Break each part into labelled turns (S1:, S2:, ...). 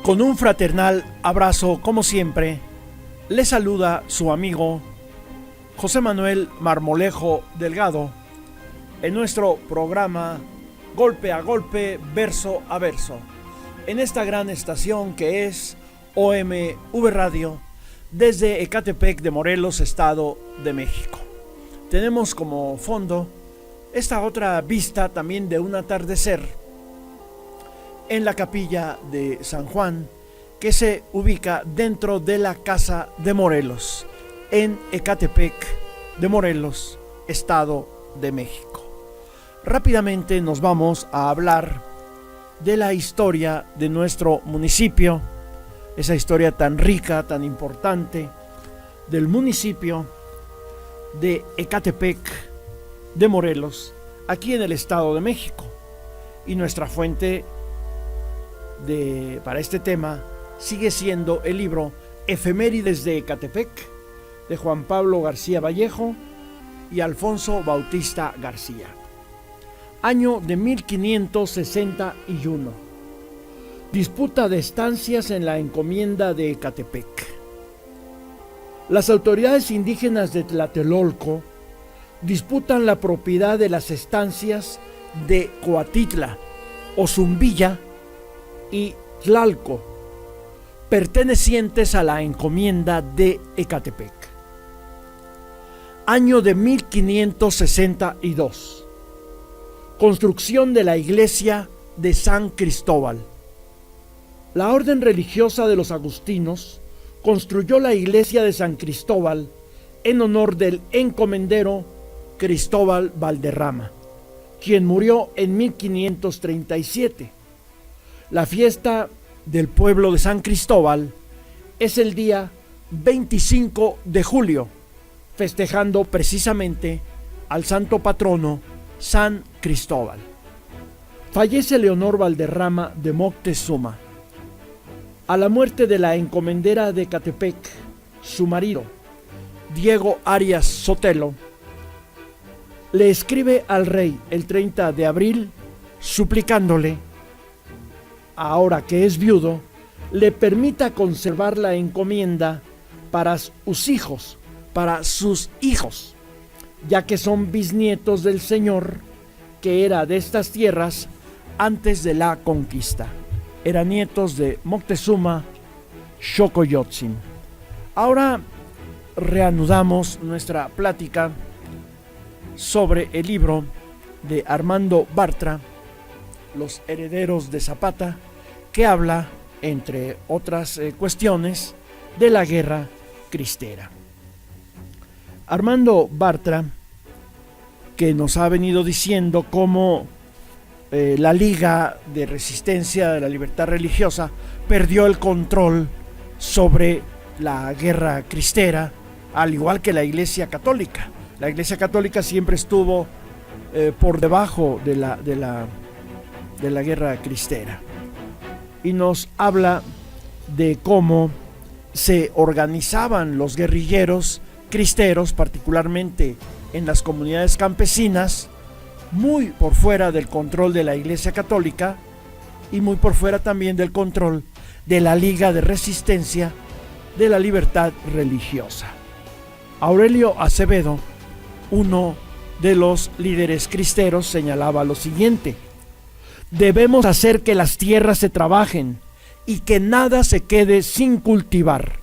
S1: Con un fraternal abrazo, como siempre, le saluda su amigo José Manuel Marmolejo Delgado en nuestro programa Golpe a Golpe, Verso a Verso, en esta gran estación que es OMV Radio, desde Ecatepec de Morelos, Estado de México. Tenemos como fondo esta otra vista también de un atardecer en la capilla de San Juan, que se ubica dentro de la Casa de Morelos, en Ecatepec de Morelos, Estado de México. Rápidamente nos vamos a hablar de la historia de nuestro municipio, esa historia tan rica, tan importante, del municipio de Ecatepec de Morelos, aquí en el Estado de México. Y nuestra fuente para este tema sigue siendo el libro Efemérides de Ecatepec, de Juan Pablo García Vallejo y Alfonso Bautista García. Año de 1561. Disputa de estancias en la encomienda de Ecatepec. Las autoridades indígenas de Tlatelolco disputan la propiedad de las estancias de Coatitla, Ozumbilla y Tlalco, pertenecientes a la encomienda de Ecatepec. Año de 1562. Construcción de la iglesia de San Cristóbal. La orden religiosa de los agustinos construyó la iglesia de San Cristóbal en honor del encomendero Cristóbal Valderrama, quien murió en 1537. La fiesta del pueblo de San Cristóbal es el día 25 de julio, festejando precisamente al santo patrono San Cristóbal. Fallece Leonor Valderrama de Moctezuma. A la muerte de la encomendera de Ecatepec, su marido, Diego Arias Sotelo, le escribe al rey el 30 de abril suplicándole, ahora que es viudo, le permita conservar la encomienda para sus hijos, ya que son bisnietos del señor que era de estas tierras antes de la conquista. Eran nietos de Moctezuma Xocoyotzin. Ahora reanudamos nuestra plática sobre el libro de Armando Bartra, Los herederos de Zapata, que habla, entre otras cuestiones, de la guerra cristera. Armando Bartra, que nos ha venido diciendo cómo la Liga de Resistencia de la Libertad Religiosa perdió el control sobre la guerra cristera, al igual que la Iglesia Católica. La Iglesia Católica siempre estuvo por debajo de la guerra cristera. Y nos habla de cómo se organizaban los guerrilleros cristeros, particularmente en las comunidades campesinas, muy por fuera del control de la Iglesia Católica y muy por fuera también del control de la Liga de Resistencia de la Libertad Religiosa. Aurelio Acevedo, uno de los líderes cristeros, señalaba lo siguiente: debemos hacer que las tierras se trabajen y que nada se quede sin cultivar.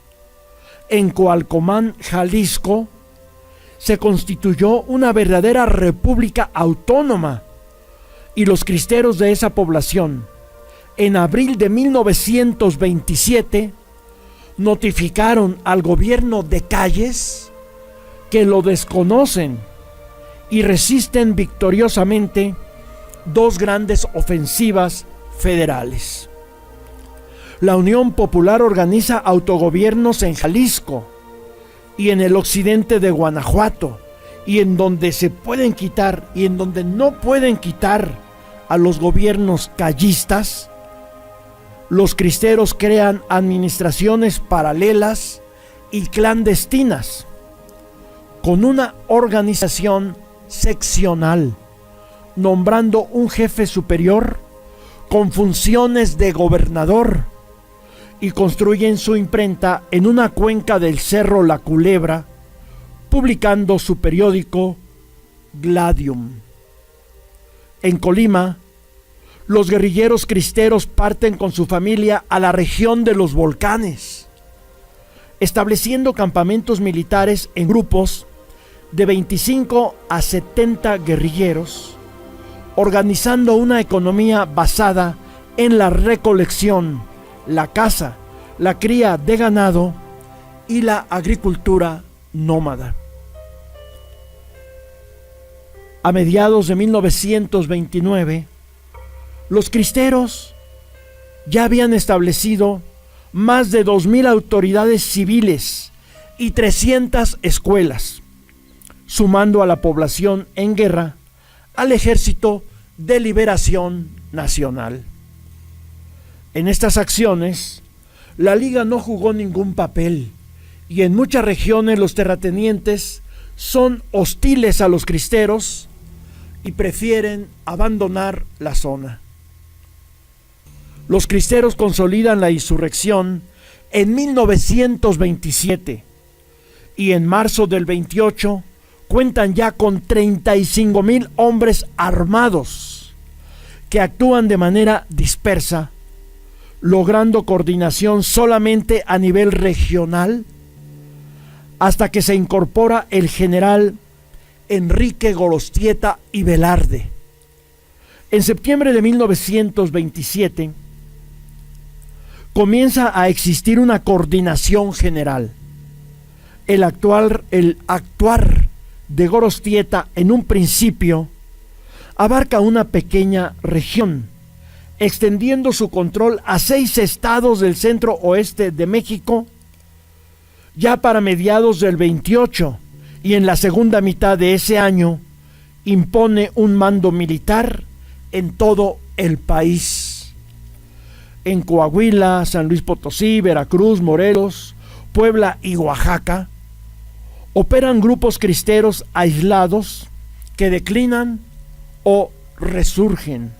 S1: En Coalcomán, Jalisco, se constituyó una verdadera república autónoma y los cristeros de esa población, en abril de 1927, notificaron al gobierno de Calles que lo desconocen y resisten victoriosamente dos grandes ofensivas federales. La Unión Popular organiza autogobiernos en Jalisco y en el occidente de Guanajuato, y en donde se pueden quitar y en donde no pueden quitar a los gobiernos callistas, los cristeros crean administraciones paralelas y clandestinas, con una organización seccional, nombrando un jefe superior con funciones de gobernador, y construyen su imprenta en una cuenca del Cerro La Culebra, publicando su periódico Gladium. En Colima, los guerrilleros cristeros parten con su familia a la región de los volcanes, estableciendo campamentos militares en grupos de 25 a 70 guerrilleros, organizando una economía basada en la recolección, la caza, la cría de ganado y la agricultura nómada. A mediados de 1929, los cristeros ya habían establecido más de 2,000 autoridades civiles y 300 escuelas, sumando a la población en guerra al Ejército de Liberación Nacional. En estas acciones, la Liga no jugó ningún papel y en muchas regiones los terratenientes son hostiles a los cristeros y prefieren abandonar la zona. Los cristeros consolidan la insurrección en 1927 y en marzo del 28 cuentan ya con 35,000 hombres armados que actúan de manera dispersa, logrando coordinación solamente a nivel regional, hasta que se incorpora el general Enrique Gorostieta y Velarde. En septiembre de 1927 comienza a existir una coordinación general. El actuar de Gorostieta en un principio abarca una pequeña región, extendiendo su control a 6 estados del centro oeste de México. Ya para mediados del 28 y en la segunda mitad de ese año impone un mando militar en todo el país. En Coahuila, San Luis Potosí, Veracruz, Morelos, Puebla y Oaxaca operan grupos cristeros aislados que declinan o resurgen.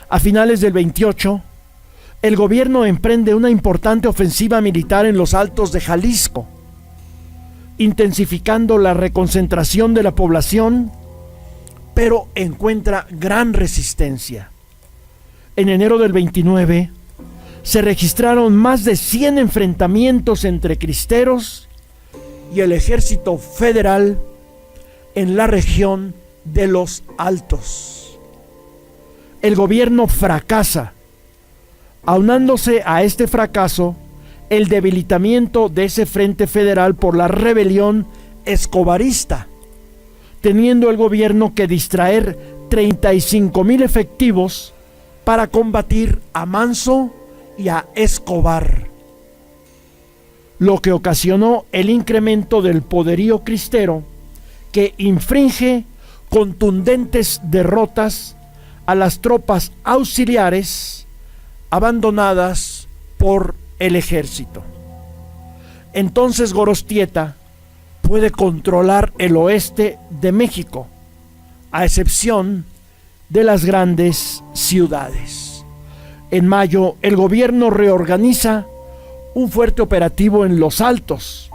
S1: A finales del 28, el gobierno emprende una importante ofensiva militar en los altos de Jalisco, intensificando la reconcentración de la población, pero encuentra gran resistencia. En enero del 29 se registraron más de 100 enfrentamientos entre cristeros y el ejército federal en la región de los Altos. El gobierno fracasa, aunándose a este fracaso el debilitamiento de ese frente federal por la rebelión escobarista, teniendo el gobierno que distraer 35,000 efectivos para combatir a Manso y a Escobar, lo que ocasionó el incremento del poderío cristero que infringe contundentes derrotas a las tropas auxiliares abandonadas por el ejército. Entonces Gorostieta puede controlar el oeste de México, a excepción de las grandes ciudades. En mayo, el gobierno reorganiza un fuerte operativo en Los Altos,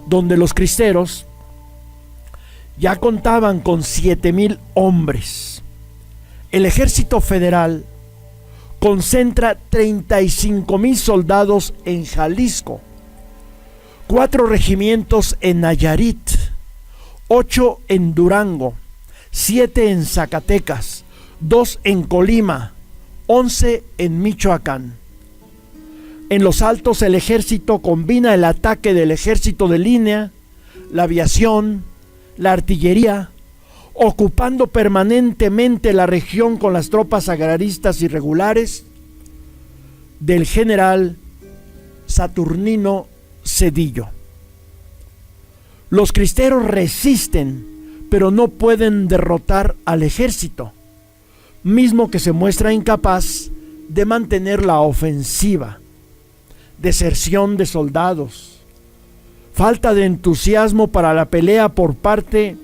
S1: donde los cristeros ya contaban con 7,000 hombres. El ejército federal concentra 35,000 soldados en Jalisco, 4 regimientos en Nayarit, 8 en Durango, 7 en Zacatecas, 2 en Colima, 11 en Michoacán. En Los Altos el ejército combina el ataque del ejército de línea, la aviación, la artillería, ocupando permanentemente la región con las tropas agraristas irregulares del general Saturnino Cedillo. Los cristeros resisten, pero no pueden derrotar al ejército, mismo que se muestra incapaz de mantener la ofensiva. Deserción de soldados, falta de entusiasmo para la pelea por parte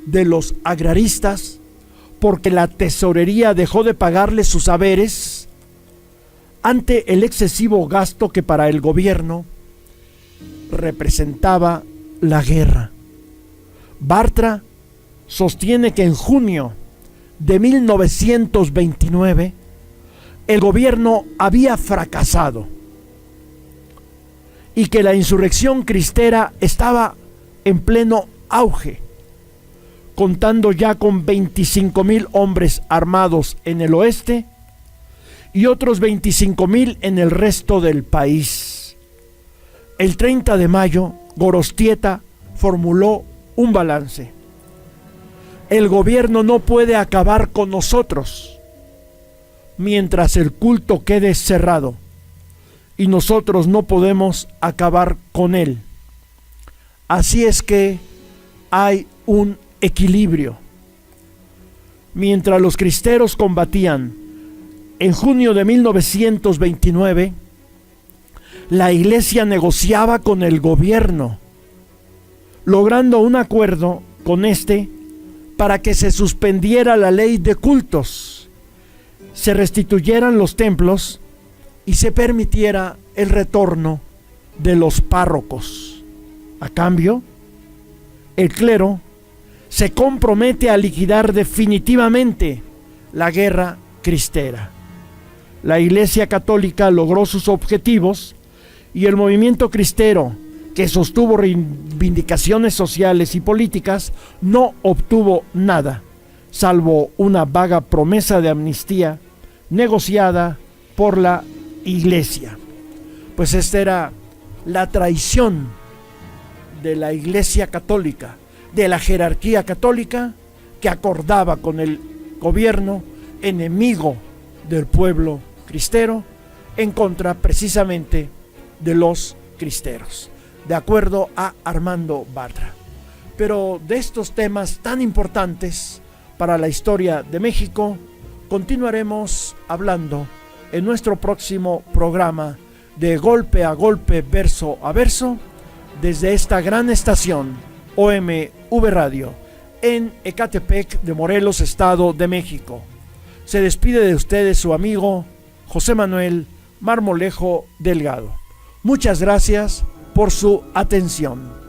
S1: de los agraristas, porque la tesorería dejó de pagarles sus haberes, ante el excesivo gasto que para el gobierno representaba la guerra. Bartra sostiene que en junio de 1929 el gobierno había fracasado y que la insurrección cristera estaba en pleno auge, contando ya con 25,000 hombres armados en el oeste y otros 25,000 en el resto del país. El 30 de mayo, Gorostieta formuló un balance. El gobierno no puede acabar con nosotros mientras el culto quede cerrado, y nosotros no podemos acabar con él. Así es que hay un equilibrio. Mientras los cristeros combatían, en junio de 1929, la iglesia negociaba con el gobierno, logrando un acuerdo con este para que se suspendiera la ley de cultos, se restituyeran los templos y se permitiera el retorno de los párrocos. A cambio, el clero se compromete a liquidar definitivamente la guerra cristera. La Iglesia Católica logró sus objetivos y el movimiento cristero, que sostuvo reivindicaciones sociales y políticas, no obtuvo nada, salvo una vaga promesa de amnistía negociada por la Iglesia. Pues esta era la traición de la Iglesia Católica, de la jerarquía católica, que acordaba con el gobierno enemigo del pueblo cristero en contra precisamente de los cristeros, de acuerdo a Armando Bartra. Pero de estos temas tan importantes para la historia de México continuaremos hablando en nuestro próximo programa de Golpe a Golpe, Verso a Verso, desde esta gran estación OMV Radio en Ecatepec de Morelos, Estado de México. Se despide de ustedes su amigo José Manuel Marmolejo Delgado. Muchas gracias por su atención.